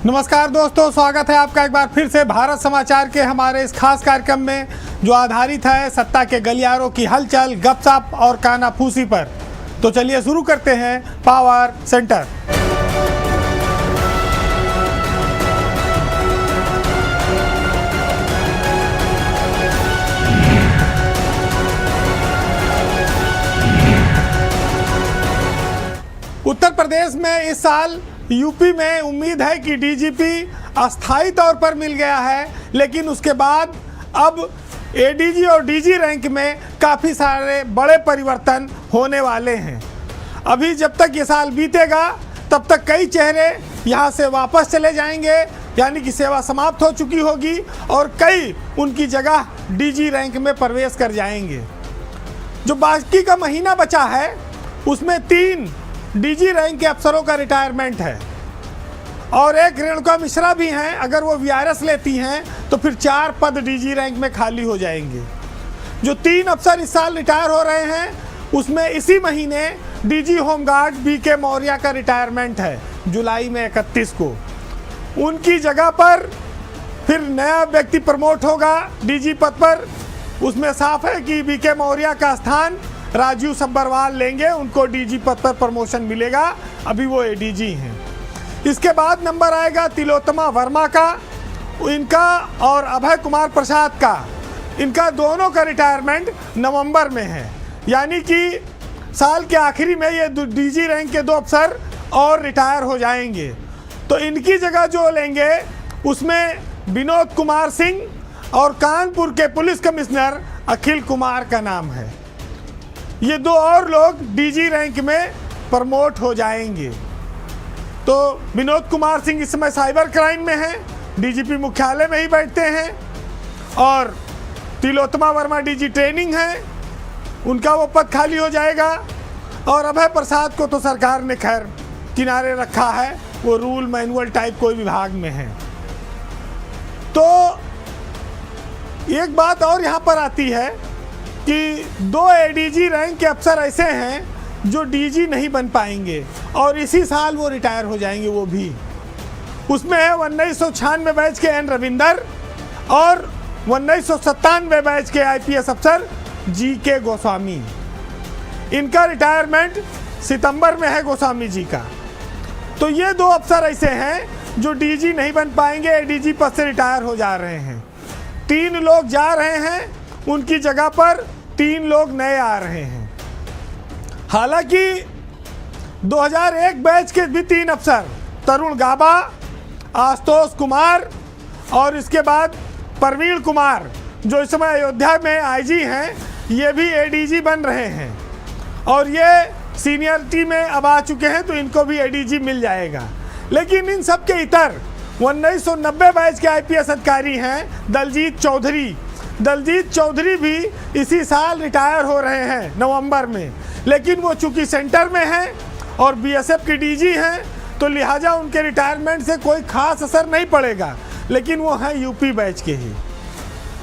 नमस्कार दोस्तों, स्वागत है आपका एक बार फिर से भारत समाचार के हमारे इस खास कार्यक्रम में जो आधारित है सत्ता के गलियारों की हलचल, गपशप और कानाफूसी पर। तो चलिए शुरू करते हैं पावर सेंटर। उत्तर प्रदेश में इस साल यूपी में उम्मीद है कि डीजीपी अस्थायी तौर पर मिल गया है, लेकिन उसके बाद अब एडीजी और डीजी रैंक में काफ़ी सारे बड़े परिवर्तन होने वाले हैं। अभी जब तक ये साल बीतेगा तब तक कई चेहरे यहाँ से वापस चले जाएंगे, यानी कि सेवा समाप्त हो चुकी होगी और कई उनकी जगह डीजी रैंक में प्रवेश कर जाएंगे। जो बाकी का महीना बचा है उसमें 3 डीजी रैंक के अफसरों का रिटायरमेंट है और एक रेणुका मिश्रा भी हैं। अगर वो वीआरएस लेती हैं तो फिर 4 पद डीजी रैंक में खाली हो जाएंगे। जो 3 अफसर इस साल रिटायर हो रहे हैं उसमें इसी महीने डीजी होमगार्ड बीके मौर्य का रिटायरमेंट है, जुलाई में 31 को। उनकी जगह पर फिर नया व्यक्ति प्रमोट होगा डीजी पद पर। उसमें साफ है कि बीके मौर्य का स्थान राजीव सब्बरवाल लेंगे, उनको डीजी पद पर प्रमोशन मिलेगा, अभी वो एडीजी हैं। इसके बाद नंबर आएगा तिलोत्तमा वर्मा का, इनका और अभय कुमार प्रसाद का। इनका दोनों का रिटायरमेंट नवंबर में है, यानी कि साल के आखिरी में ये डीजी रैंक के 2 अफसर और रिटायर हो जाएंगे। तो इनकी जगह जो लेंगे उसमें विनोद कुमार सिंह और कानपुर के पुलिस कमिश्नर अखिल कुमार का नाम है। ये 2 और लोग डीजी रैंक में प्रमोट हो जाएंगे। तो विनोद कुमार सिंह इस समय साइबर क्राइम में हैं, डीजीपी मुख्यालय में ही बैठते हैं, और तिलोत्तमा वर्मा डीजी ट्रेनिंग है, उनका वो पद खाली हो जाएगा। और अभय प्रसाद को तो सरकार ने खैर किनारे रखा है, वो रूल मैनुअल टाइप कोई विभाग में है। तो एक बात और यहाँ पर आती है कि 2 एडीजी रैंक के अफसर ऐसे हैं जो डीजी नहीं बन पाएंगे और इसी साल वो रिटायर हो जाएंगे। वो भी उसमें है 1996 बैच के एन रविंदर और 1997 बैच के आईपीएस अफसर जीके गोस्वामी। इनका रिटायरमेंट सितंबर में है गोस्वामी जी का। तो ये 2 अफसर ऐसे हैं जो डीजी नहीं बन पाएंगे, एडीजी पद से रिटायर हो जा रहे हैं। 3 लोग जा रहे हैं, उनकी जगह पर 3 लोग नए आ रहे हैं। हालांकि 2001 बैच के भी 3 अफसर, तरुण गाबा, आशुतोष कुमार और इसके बाद प्रवीण कुमार, जो इस समय अयोध्या में आईजी हैं, ये भी एडीजी बन रहे हैं और ये सीनियरिटी में अब आ चुके हैं, तो इनको भी एडीजी मिल जाएगा। लेकिन इन सब के इतर 1990 बैच के आईपीएस अधिकारी हैं दलजीत चौधरी। दलजीत चौधरी भी इसी साल रिटायर हो रहे हैं नवंबर में, लेकिन वो चूंकि सेंटर में हैं और बीएसएफ की डीजी हैं, तो लिहाजा उनके रिटायरमेंट से कोई खास असर नहीं पड़ेगा, लेकिन वो हैं यूपी बैच के ही।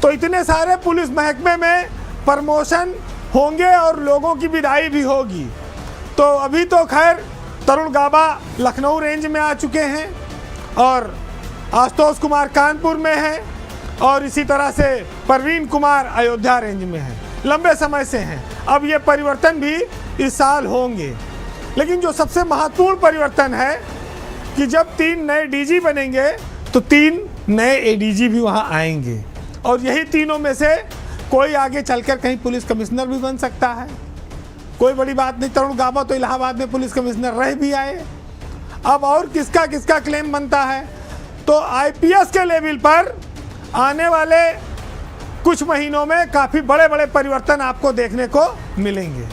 तो इतने सारे पुलिस महकमे में प्रमोशन होंगे और लोगों की विदाई भी होगी। तो अभी तो खैर तरुण गाबा लखनऊ रेंज में आ चुके हैं और आशुतोष कुमार कानपुर में हैं और इसी तरह से प्रवीण कुमार अयोध्या रेंज में हैं, लंबे समय से हैं। अब ये परिवर्तन भी इस साल होंगे। लेकिन जो सबसे महत्वपूर्ण परिवर्तन है कि जब 3 नए डीजी बनेंगे तो 3 नए एडीजी भी वहाँ आएंगे और यही तीनों में से कोई आगे चलकर कहीं पुलिस कमिश्नर भी बन सकता है। कोई बड़ी बात नहीं, तरुण गाबा तो इलाहाबाद में पुलिस कमिश्नर रह भी आए। अब और किसका किसका क्लेम बनता है, तो आईपीएस के लेवल पर आने वाले कुछ महीनों में काफ़ी बड़े बड़े परिवर्तन आपको देखने को मिलेंगे।